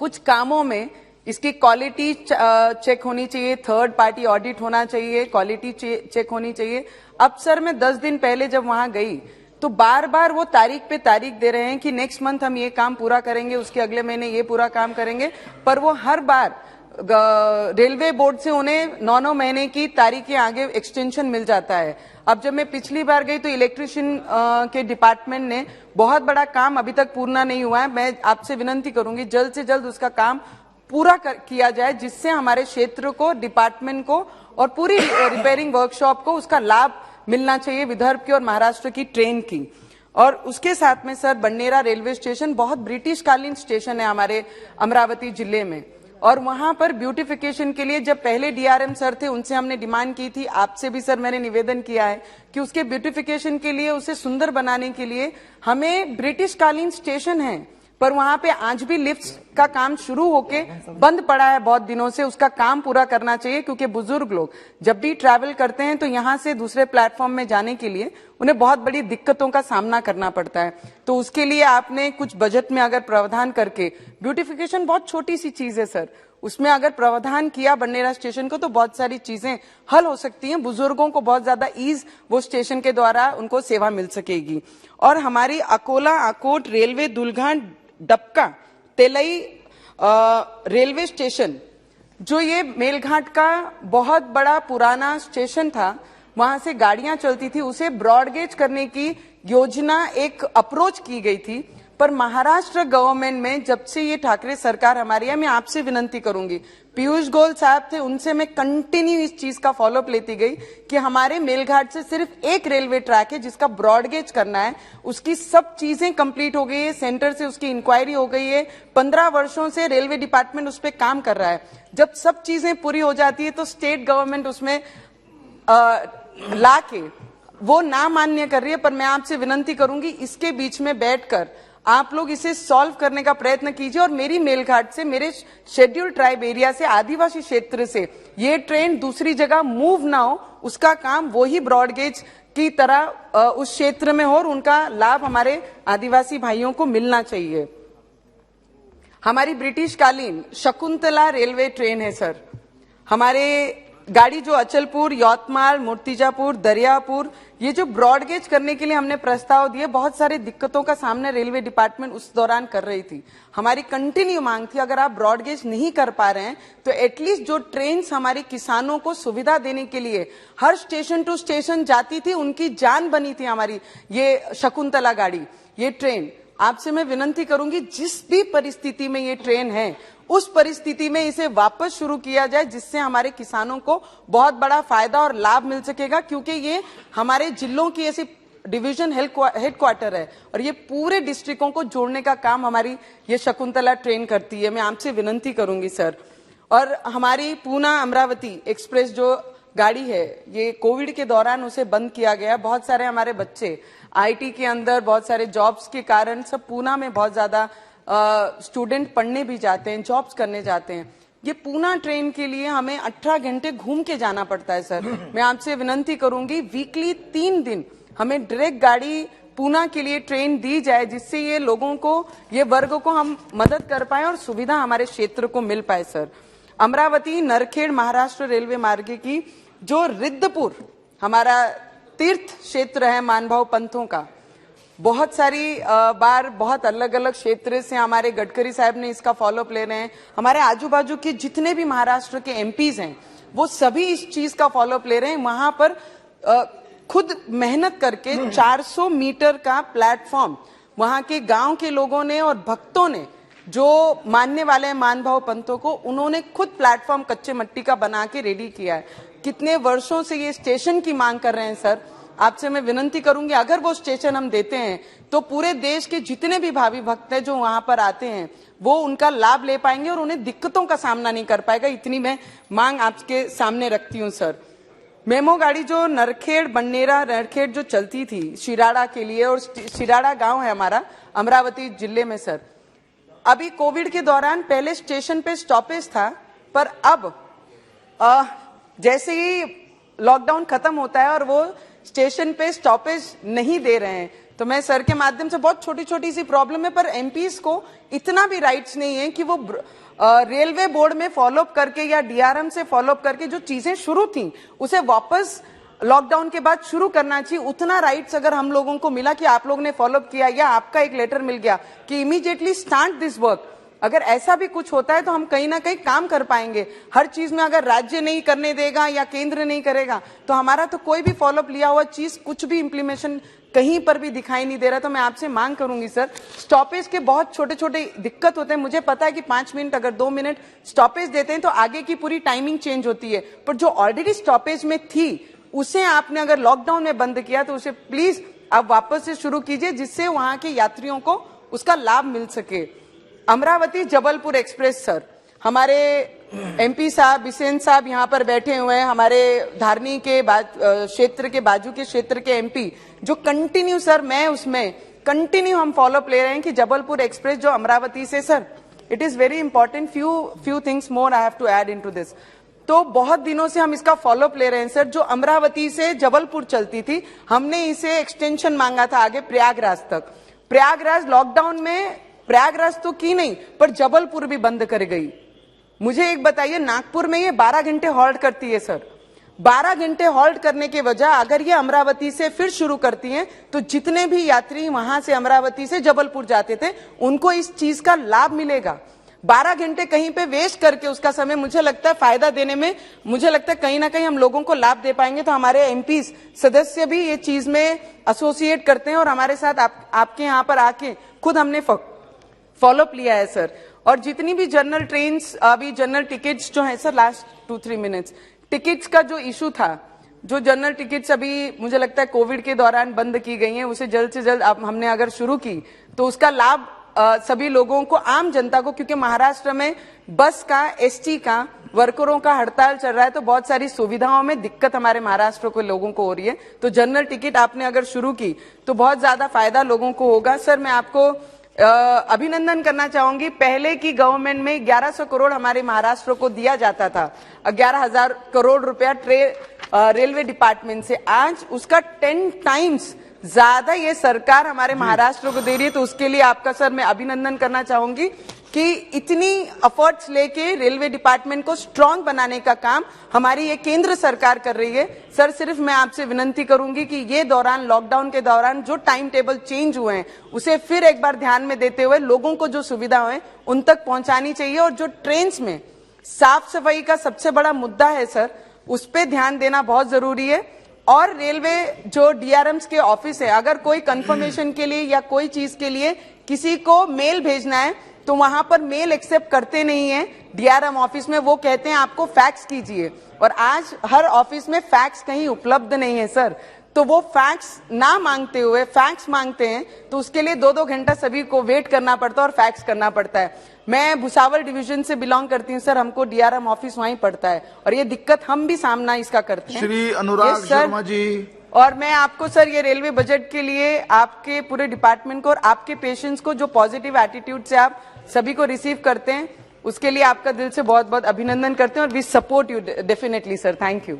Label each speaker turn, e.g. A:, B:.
A: कुछ कामों में इसकी क्वालिटी चेक होनी चाहिए, थर्ड पार्टी ऑडिट होना चाहिए, क्वालिटी चेक होनी चाहिए। अब सर मैं 10 दिन पहले जब वहां गई तो बार बार वो तारीख पे तारीख दे रहे हैं कि नेक्स्ट मंथ हम ये काम पूरा करेंगे, उसके अगले महीने ये पूरा काम करेंगे, पर वो हर बार रेलवे बोर्ड से उन्हें 9 महीने की तारीखें आगे एक्सटेंशन मिल जाता है। अब जब मैं पिछली बार गई तो इलेक्ट्रिशियन के डिपार्टमेंट ने बहुत बड़ा काम अभी तक पूर्ण नहीं हुआ है। मैं आपसे विनती करूंगी जल्द से जल्द उसका काम पूरा किया जाए, जिससे हमारे क्षेत्र को, डिपार्टमेंट को और पूरी रिपेयरिंग वर्कशॉप को उसका लाभ मिलना चाहिए, विदर्भ की और महाराष्ट्र की ट्रेन की। और उसके साथ में सर बन्नेरा रेलवे स्टेशन बहुत ब्रिटिश कालीन स्टेशन है हमारे अमरावती जिले में, और वहां पर ब्यूटिफिकेशन के लिए जब पहले डीआरएम सर थे उनसे हमने डिमांड की थी, आपसे भी सर मैंने निवेदन किया है कि उसके ब्यूटिफिकेशन के लिए, उसे सुंदर बनाने के लिए हमें ब्रिटिश कालीन स्टेशन है पर वहां पे आज भी लिफ्ट का काम शुरू होके बंद पड़ा है बहुत दिनों से, उसका काम पूरा करना चाहिए। क्योंकि बुजुर्ग लोग जब भी ट्रैवल करते हैं तो यहां से दूसरे प्लेटफॉर्म में जाने के लिए उन्हें बहुत बड़ी दिक्कतों का सामना करना पड़ता है। तो उसके लिए आपने कुछ बजट में अगर प्रावधान करके, ब्यूटिफिकेशन बहुत छोटी सी चीज है सर, उसमें अगर प्रावधान किया बन्नेरा स्टेशन को तो बहुत सारी चीजें हल हो सकती हैं, बुजुर्गों को बहुत ज्यादा ईज वो स्टेशन के द्वारा उनको सेवा मिल सकेगी। और हमारी Akola Akot railway Dulghat Dabka Telai railway station, जो ये मेलघाट का बहुत बड़ा पुराना स्टेशन था, वहां से गाड़ियां चलती थी, उसे ब्रॉडगेज करने की योजना एक अप्रोच की गई थी। पर महाराष्ट्र गवर्नमेंट में जब से ये ठाकरे सरकार हमारी है, मैं आपसे विनती करूंगी, पीयूष गोयल साहब थे, उनसे मैं कंटिन्यू इस चीज का फॉलोअप लेती गई कि हमारे मेलघाट से सिर्फ एक रेलवे ट्रैक है जिसका ब्रॉडगेज करना है, उसकी सब चीजें कंप्लीट हो गई है, सेंटर से उसकी इंक्वायरी हो गई है, 15 वर्षों से रेलवे डिपार्टमेंट उस पर काम कर रहा है। जब सब चीजें पूरी हो जाती है तो स्टेट गवर्नमेंट उसमें लाके वो ना मान्य कर रही है। पर मैं आपसे विनती करूंगी इसके बीच में बैठकर आप लोग इसे सॉल्व करने का प्रयत्न कीजिए, और मेरी मेलघाट से, मेरे शेड्यूल्ड ट्राइब एरिया से, आदिवासी क्षेत्र से ये ट्रेन दूसरी जगह मूव ना हो, उसका काम वही ब्रॉडगेज की तरह उस क्षेत्र में हो और उनका लाभ हमारे आदिवासी भाइयों को मिलना चाहिए। हमारी ब्रिटिश कालीन शकुंतला रेलवे ट्रेन है सर, हमारे गाड़ी जो अचलपुर, यवतमाल, मूर्तिजापुर, दरियापुर, ये जो ब्रॉडगेज करने के लिए हमने प्रस्ताव दिए, बहुत सारी दिक्कतों का सामना रेलवे डिपार्टमेंट उस दौरान कर रही थी। हमारी कंटिन्यू मांग थी अगर आप ब्रॉडगेज नहीं कर पा रहे हैं तो एटलीस्ट जो ट्रेन हमारे किसानों को सुविधा देने के लिए हर स्टेशन टू स्टेशन जाती थी, उनकी जान बनी थी हमारी ये शकुंतला गाड़ी, ये ट्रेन। आपसे मैं विनती करूंगी जिस भी परिस्थिति में ये ट्रेन है उस परिस्थिति में इसे वापस शुरू किया जाए, जिससे हमारे किसानों को बहुत बड़ा फायदा और लाभ मिल सकेगा। क्योंकि ये हमारे जिलों की ऐसी डिवीजन हेडक्वार्टर है और ये पूरे डिस्ट्रिक्टों को जोड़ने का काम हमारी ये शकुंतला ट्रेन करती है। मैं आपसे विनती करूंगी सर। और हमारी पूना अमरावती एक्सप्रेस जो गाड़ी है, ये कोविड के दौरान उसे बंद किया गया। बहुत सारे हमारे बच्चे आईटी के अंदर, बहुत सारे जॉब्स के कारण सब पूना में बहुत ज्यादा स्टूडेंट पढ़ने भी जाते हैं, जॉब्स करने जाते हैं। ये पूना ट्रेन के लिए हमें 18 घंटे घूम के जाना पड़ता है सर। मैं आपसे विनती करूंगी वीकली 3 दिन हमें डायरेक्ट गाड़ी पूना के लिए ट्रेन दी जाए, जिससे ये लोगों को, ये वर्ग को हम मदद कर पाए और सुविधा हमारे क्षेत्र को मिल पाए सर। अमरावती नरखेड़ महाराष्ट्र रेलवे मार्ग की जो रिद्धपुर हमारा तीर्थ क्षेत्र है मानभाव पंथों का, बहुत सारी बार बहुत अलग अलग क्षेत्र से हमारे गडकरी साहब ने इसका फॉलोअप ले रहे हैं। हमारे आजू बाजू के जितने भी महाराष्ट्र के एमपीज हैं वो सभी इस चीज का फॉलोअप ले रहे हैं। वहां पर खुद मेहनत करके 400 मीटर का प्लेटफॉर्म वहां के गांव के लोगों ने और भक्तों ने, जो मानने वाले हैं मानभाव पंथों को, उन्होंने खुद प्लेटफॉर्म कच्चे मिट्टी का बना के रेडी किया है। कितने वर्षों से ये स्टेशन की मांग कर रहे हैं सर। आपसे मैं विनती करूंगी अगर वो स्टेशन हम देते हैं तो पूरे देश के जितने भी भावी भक्त हैं जो वहां पर आते हैं वो उनका लाभ ले पाएंगे और उन्हें दिक्कतों का सामना नहीं कर पाएगा। इतनी मैं मांग आपके सामने रखती हूं सर। मेमो गाड़ी जो नरखेड़ बन्नेरा नरखेड़ जो चलती थी शिराड़ा के लिए, और शिराड़ा गांव है हमारा अमरावती जिले में सर, अभी कोविड के दौरान पहले स्टेशन पे स्टॉपेज था, पर अब जैसे ही लॉकडाउन खत्म होता है और वो स्टेशन पे स्टॉपेज नहीं दे रहे हैं, तो मैं सर के माध्यम से, बहुत छोटी छोटी सी प्रॉब्लम है, पर एमपीज को इतना भी राइट्स नहीं है कि वो रेलवे बोर्ड में फॉलोअप करके या डीआरएम से फॉलोअप करके जो चीजें शुरू थी उसे वापस लॉकडाउन के बाद शुरू करना चाहिए। उतना राइट्स अगर हम लोगों को मिला कि आप लोगों ने फॉलोअप किया या आपका एक लेटर मिल गया कि इमीडिएटली स्टार्ट दिस वर्क, अगर ऐसा भी कुछ होता है तो हम कहीं ना कहीं काम कर पाएंगे। हर चीज में अगर राज्य नहीं करने देगा या केंद्र नहीं करेगा तो हमारा तो कोई भी फॉलोअप लिया हुआ चीज कुछ भी इंप्लीमेंटेशन कहीं पर भी दिखाई नहीं दे रहा। तो मैं आपसे मांग करूंगी सर, स्टॉपेज के बहुत छोटे छोटे दिक्कत होते हैं। मुझे पता है कि 5 मिनट अगर 2 मिनट स्टॉपेज देते हैं तो आगे की पूरी टाइमिंग चेंज होती है, पर जो ऑलरेडी स्टॉपेज में थी उसे आपने अगर लॉकडाउन में बंद किया तो उसे प्लीज आप वापस से शुरू कीजिए, जिससे वहां के यात्रियों को उसका लाभ मिल सके। अमरावती जबलपुर एक्सप्रेस सर, हमारे एमपी साहब बिसेन साहब यहाँ पर बैठे हुए हैं, हमारे धारनी के क्षेत्र के बाजू के क्षेत्र के एमपी, जो कंटिन्यू सर, मैं उसमें कंटिन्यू हम फॉलोअप ले रहे हैं कि जबलपुर एक्सप्रेस जो अमरावती से, sir it is very important, few things more I have to add into this. तो बहुत दिनों से हम इसका फॉलोअप ले रहे हैं सर। जो अमरावती से जबलपुर चलती थी, हमने इसे एक्सटेंशन मांगा था आगे प्रयागराज तक। प्रयागराज लॉकडाउन में, प्रयागराज तो की नहीं पर जबलपुर भी बंद कर गई। मुझे एक बताइए, नागपुर में ये 12 घंटे हॉल्ट करती है सर। 12 घंटे हॉल्ट करने के वजह अगर ये अमरावती से फिर शुरू करती हैं तो जितने भी यात्री वहां से अमरावती से जबलपुर जाते थे उनको इस चीज का लाभ मिलेगा। 12 घंटे कहीं पे वेस्ट करके उसका समय, मुझे लगता है फायदा देने में, मुझे लगता है कहीं ना कहीं हम लोगों को लाभ दे पाएंगे। तो हमारे एमपी सदस्य भी ये चीज में एसोसिएट करते हैं और हमारे साथ आपके यहाँ पर आके खुद हमने फॉलोअप लिया है सर। और जितनी भी जनरल ट्रेन्स, अभी जनरल टिकट्स जो है सर, लास्ट 2-3 मिनट्स, टिकट्स का जो इशू था, जो जनरल टिकट्स अभी मुझे लगता है कोविड के दौरान बंद की गई हैं, उसे जल्द से जल्द हमने अगर शुरू की तो उसका लाभ सभी लोगों को, आम जनता को, क्योंकि महाराष्ट्र में बस का, एसटी का, वर्करों का हड़ताल चल रहा है तो बहुत सारी सुविधाओं में दिक्कत हमारे महाराष्ट्र के लोगों को हो रही है। तो जनरल टिकट आपने अगर शुरू की तो बहुत ज्यादा फायदा लोगों को होगा। सर मैं आपको अभिनंदन करना चाहूंगी, पहले की गवर्नमेंट में 1100 करोड़ हमारे महाराष्ट्र को दिया जाता था, 11,000 करोड़ रुपया रेलवे डिपार्टमेंट से, आज उसका 10 टाइम्स ज्यादा ये सरकार हमारे महाराष्ट्र को दे रही है। तो उसके लिए आपका सर मैं अभिनंदन करना चाहूंगी कि इतनी एफर्ट्स लेके रेलवे डिपार्टमेंट को स्ट्रांग बनाने का काम हमारी ये केंद्र सरकार कर रही है। सर सिर्फ मैं आपसे विनंती करूंगी कि ये दौरान, लॉकडाउन के दौरान जो टाइम टेबल चेंज हुए हैं उसे फिर एक बार ध्यान में देते हुए लोगों को जो सुविधा है उन तक पहुंचानी चाहिए। और जो ट्रेन में साफ सफाई का सबसे बड़ा मुद्दा है सर, उस पर ध्यान देना बहुत जरूरी है। और रेलवे जो डीआरएम्स के ऑफिस है, अगर कोई कंफर्मेशन के लिए या कोई चीज के लिए किसी को मेल भेजना है तो वहां पर मेल एक्सेप्ट करते नहीं है डीआरएम ऑफिस में, वो कहते हैं आपको फैक्स कीजिए। और आज हर ऑफिस में फैक्स कहीं उपलब्ध नहीं है सर, तो वो फैक्स ना मांगते हुए फैक्स मांगते हैं तो उसके लिए 2-2 घंटा सभी को वेट करना पड़ता है और फैक्स करना पड़ता है। मैं भुसावल डिवीजन से बिलोंग करती हूँ सर, हमको डीआरएम ऑफिस वहीं पड़ता है और ये दिक्कत हम भी सामना इसका करते हैं।
B: श्री अनुराग शर्मा जी,
A: और मैं आपको सर ये रेलवे बजट के लिए आपके पूरे डिपार्टमेंट को और आपके पेशेंट्स को, जो पॉजिटिव एटीट्यूड से आप सभी को रिसीव करते हैं, उसके लिए आपका दिल से बहुत बहुत अभिनंदन करते हैं और we support you definitely sir. Thank you.